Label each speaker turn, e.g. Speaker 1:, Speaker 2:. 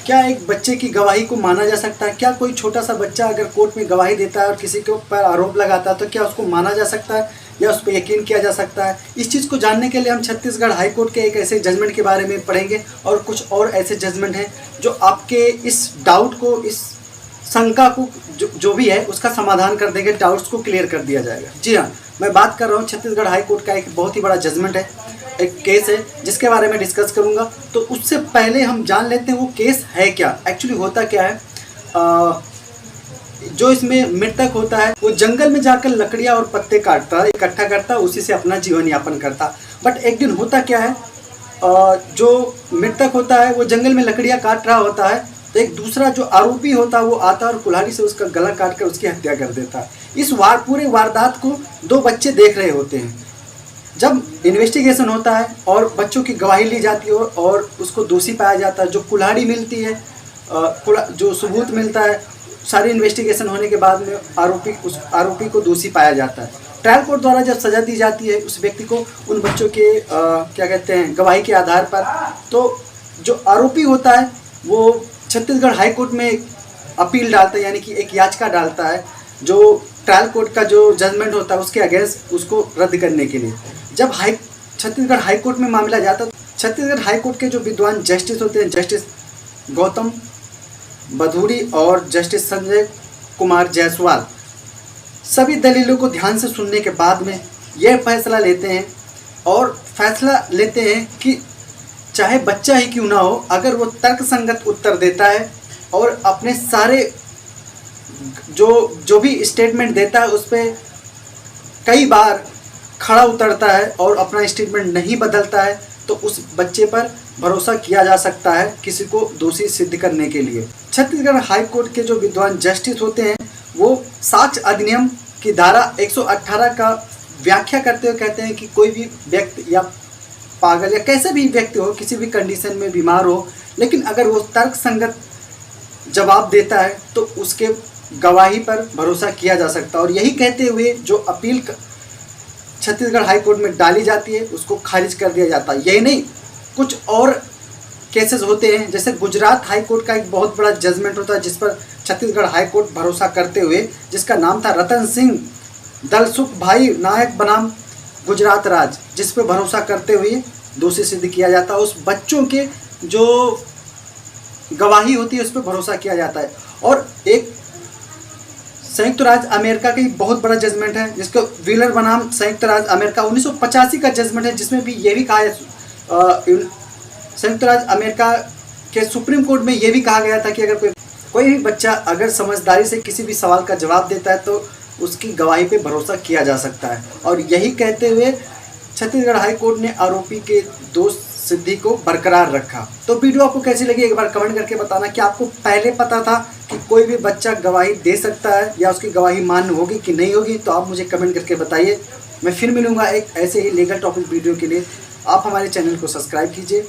Speaker 1: क्या एक बच्चे की गवाही को माना जा सकता है? क्या कोई छोटा सा बच्चा अगर कोर्ट में गवाही देता है और किसी के ऊपर आरोप लगाता है तो क्या उसको माना जा सकता है या उस पर यकीन किया जा सकता है? इस चीज़ को जानने के लिए हम छत्तीसगढ़ हाई कोर्ट के एक ऐसे जजमेंट के बारे में पढ़ेंगे और कुछ और ऐसे जजमेंट हैं जो आपके इस डाउट को, इस शंका को जो भी है उसका समाधान कर देंगे, डाउट्स को क्लियर कर दिया जाएगा। जी हाँ, मैं बात कर रहा हूँ छत्तीसगढ़ हाई कोर्ट का एक बहुत ही बड़ा जजमेंट है, एक केस है जिसके बारे में डिस्कस करूंगा। तो उससे पहले हम जान लेते हैं वो केस है क्या, एक्चुअली होता क्या है। जो इसमें मृतक होता है वो जंगल में जाकर लकड़ियां और पत्ते काटता है, इकट्ठा करता है, उसी से अपना जीवन यापन करता। बट एक दिन होता क्या है, जो मृतक होता है वो जंगल में लकड़ियां काट रहा होता है तो एक दूसरा जो आरोपी होता है वो आता है और कुल्हाड़ी से उसका गला काट कर उसकी हत्या कर देता है। इस पूरे वारदात को दो बच्चे देख रहे होते हैं। जब इन्वेस्टिगेशन होता है और बच्चों की गवाही ली जाती है और उसको दोषी पाया जाता है, जो कुल्हाड़ी मिलती है, जो सबूत मिलता है, सारी इन्वेस्टिगेशन होने के बाद में उस आरोपी को दोषी पाया जाता है। ट्रायल कोर्ट द्वारा जब सजा दी जाती है उस व्यक्ति को उन बच्चों के क्या कहते हैं गवाही के आधार पर, तो जो आरोपी होता है वो छत्तीसगढ़ हाई कोर्ट में अपील डालता है, यानी कि एक याचिका डालता है जो ट्रायल कोर्ट का जो जजमेंट होता है उसके अगेंस्ट उसको रद्द करने के लिए। जब छत्तीसगढ़ हाई कोर्ट में मामला जाता है, छत्तीसगढ़ हाई कोर्ट के जो विद्वान जस्टिस होते हैं, जस्टिस गौतम बधूरी और जस्टिस संजय कुमार जायसवाल, सभी दलीलों को ध्यान से सुनने के बाद में यह फैसला लेते हैं और फैसला लेते हैं कि चाहे बच्चा ही क्यों ना हो, अगर वो तर्कसंगत उत्तर देता है और अपने सारे जो भी स्टेटमेंट देता है उस पर कई बार खड़ा उतरता है और अपना स्टेटमेंट नहीं बदलता है, तो उस बच्चे पर भरोसा किया जा सकता है किसी को दोषी सिद्ध करने के लिए। छत्तीसगढ़ हाई कोर्ट के जो विद्वान जस्टिस होते हैं वो साक्ष्य अधिनियम की धारा 118 का व्याख्या करते हुए कहते हैं कि कोई भी व्यक्ति या पागल या कैसे भी व्यक्ति हो, किसी भी कंडीशन में बीमार हो, लेकिन अगर वो तर्कसंगत जवाब देता है तो उसके गवाही पर भरोसा किया जा सकता है। और यही कहते हुए जो अपील छत्तीसगढ़ हाई कोर्ट में डाली जाती है उसको खारिज कर दिया जाता है। यही नहीं, कुछ और केसेस होते हैं, जैसे गुजरात हाई कोर्ट का एक बहुत बड़ा जजमेंट होता है जिस पर छत्तीसगढ़ हाई कोर्ट भरोसा करते हुए, जिसका नाम था रतन सिंह दलसुख भाई नायक बनाम गुजरात राज्य, जिस पर भरोसा करते हुए दोषी सिद्ध किया जाता है। उस बच्चों के जो गवाही होती है उस पर भरोसा किया जाता है। और एक संयुक्त राज्य अमेरिका का बहुत बड़ा जजमेंट है जिसको व्हीलर बनाम संयुक्त राज्य अमेरिका 1985 का जजमेंट है, जिसमें भी ये भी कहा है, संयुक्त राज्य अमेरिका के सुप्रीम कोर्ट में ये भी कहा गया था कि अगर कोई भी बच्चा अगर समझदारी से किसी भी सवाल का जवाब देता है तो उसकी गवाही पे भरोसा किया जा सकता है। और यही कहते हुए छत्तीसगढ़ हाई कोर्ट ने आरोपी के दोष सिद्धि को बरकरार रखा। तो वीडियो आपको कैसी लगी एक बार कमेंट करके बताना। कि आपको पहले पता था कि कोई भी बच्चा गवाही दे सकता है या उसकी गवाही मान्य होगी कि नहीं होगी, तो आप मुझे कमेंट करके बताइए। मैं फिर मिलूंगा एक ऐसे ही लीगल टॉपिक वीडियो के लिए। आप हमारे चैनल को सब्सक्राइब कीजिए।